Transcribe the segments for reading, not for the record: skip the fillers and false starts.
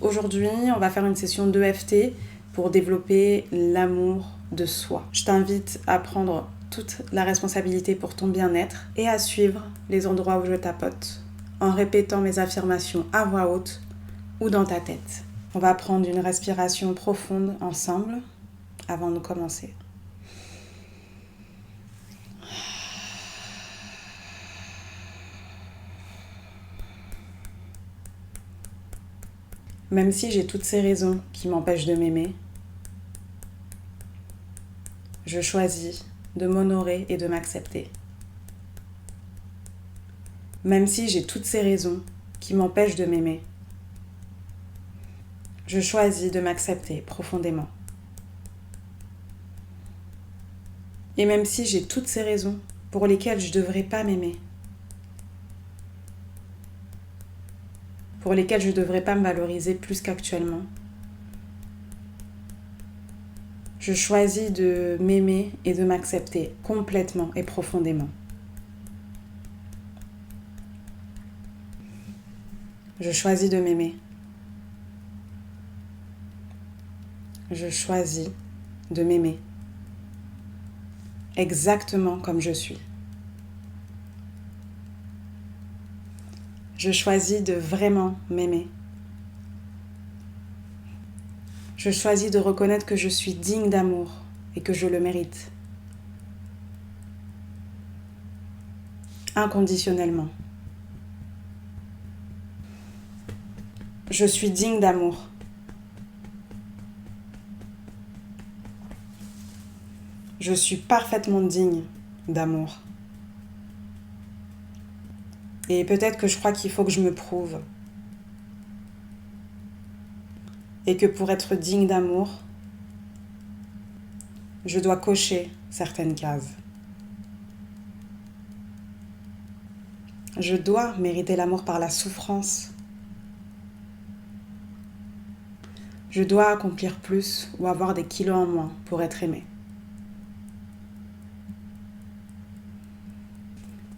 Aujourd'hui, on va faire une session d'EFT pour développer l'amour de soi. Je t'invite à prendre toute la responsabilité pour ton bien-être et à suivre les endroits où je tapote en répétant mes affirmations à voix haute ou dans ta tête. On va prendre une respiration profonde ensemble avant de commencer. Même si j'ai toutes ces raisons qui m'empêchent de m'aimer, je choisis de m'honorer et de m'accepter. Même si j'ai toutes ces raisons qui m'empêchent de m'aimer, je choisis de m'accepter profondément. Et même si j'ai toutes ces raisons pour lesquelles je ne devrais pas m'aimer, pour lesquelles je ne devrais pas me valoriser plus qu'actuellement, je choisis de m'aimer et de m'accepter complètement et profondément. Je choisis de m'aimer. Je choisis de m'aimer exactement comme je suis. Je choisis de vraiment m'aimer. Je choisis de reconnaître que je suis digne d'amour et que je le mérite. Inconditionnellement. Je suis digne d'amour. Je suis parfaitement digne d'amour. Et peut-être que je crois qu'il faut que je me prouve. Et que pour être digne d'amour, je dois cocher certaines cases. Je dois mériter l'amour par la souffrance. Je dois accomplir plus ou avoir des kilos en moins pour être aimé.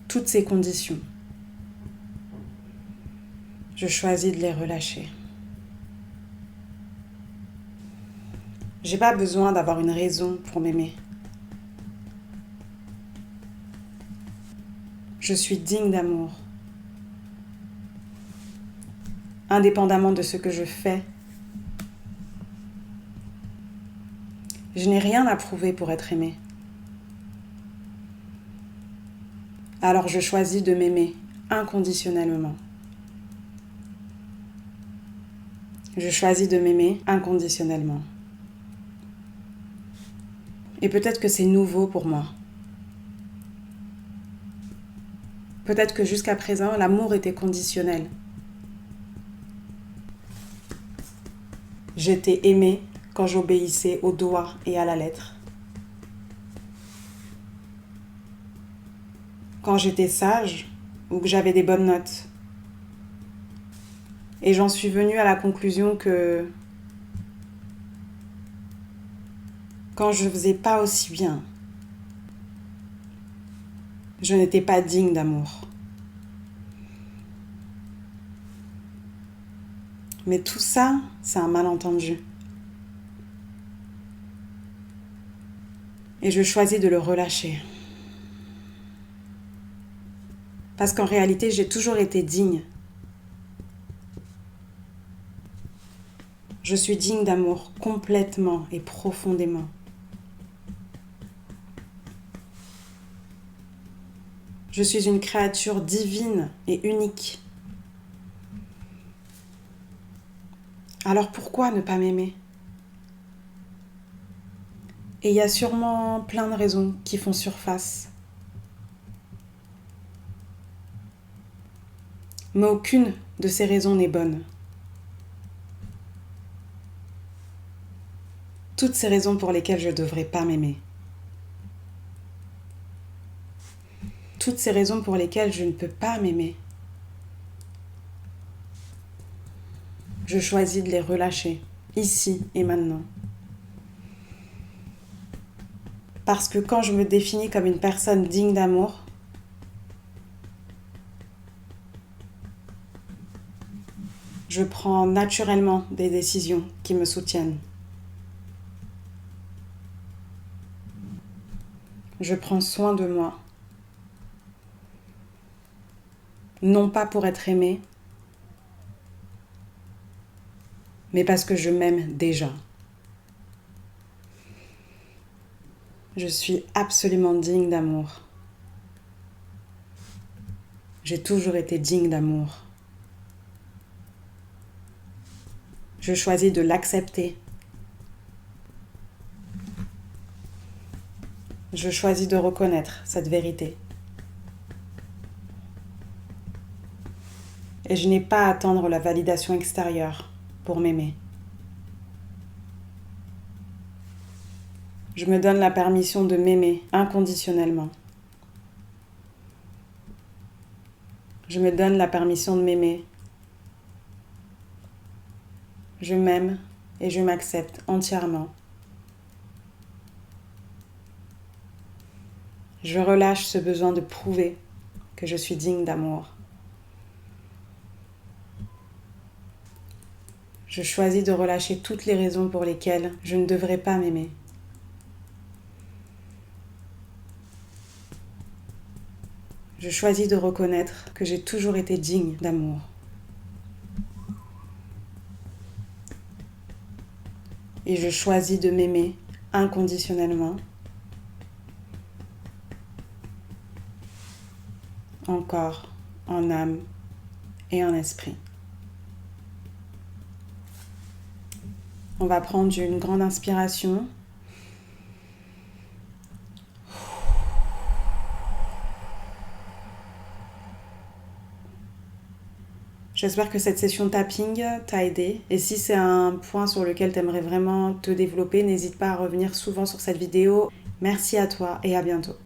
Toutes ces conditions, je choisis de les relâcher. J'ai pas besoin d'avoir une raison pour m'aimer. Je suis digne d'amour. Indépendamment de ce que je fais, je n'ai rien à prouver pour être aimée. Alors je choisis de m'aimer inconditionnellement. Je choisis de m'aimer inconditionnellement. Et peut-être que c'est nouveau pour moi. Peut-être que jusqu'à présent, l'amour était conditionnel. J'étais aimée quand j'obéissais au doigt et à la lettre. Quand j'étais sage ou que j'avais des bonnes notes. Et j'en suis venue à la conclusion que quand je ne faisais pas aussi bien, je n'étais pas digne d'amour. Mais tout ça, c'est un malentendu. Et je choisis de le relâcher. Parce qu'en réalité, j'ai toujours été digne. Je suis digne d'amour complètement et profondément. Je suis une créature divine et unique. Alors pourquoi ne pas m'aimer ? Et il y a sûrement plein de raisons qui font surface. Mais aucune de ces raisons n'est bonne. Toutes ces raisons pour lesquelles je ne devrais pas m'aimer. Toutes ces raisons pour lesquelles je ne peux pas m'aimer. Je choisis de les relâcher, ici et maintenant. Parce que quand je me définis comme une personne digne d'amour, je Je prends naturellement des décisions qui me soutiennent. Je prends soin de moi. Non pas pour être aimée, mais parce que je m'aime déjà. Je suis absolument digne d'amour. J'ai toujours été digne d'amour. Je choisis de l'accepter. Je choisis de reconnaître cette vérité. Et je n'ai pas à attendre la validation extérieure pour m'aimer. Je me donne la permission de m'aimer inconditionnellement. Je me donne la permission de m'aimer. Je m'aime et je m'accepte entièrement. Je relâche ce besoin de prouver que je suis digne d'amour. Je choisis de relâcher toutes les raisons pour lesquelles je ne devrais pas m'aimer. Je choisis de reconnaître que j'ai toujours été digne d'amour. Et je choisis de m'aimer inconditionnellement, en corps, en âme et en esprit. On va prendre une grande inspiration. J'espère que cette session tapping t'a aidé. Et si c'est un point sur lequel tu aimerais vraiment te développer, n'hésite pas à revenir souvent sur cette vidéo. Merci à toi et à bientôt.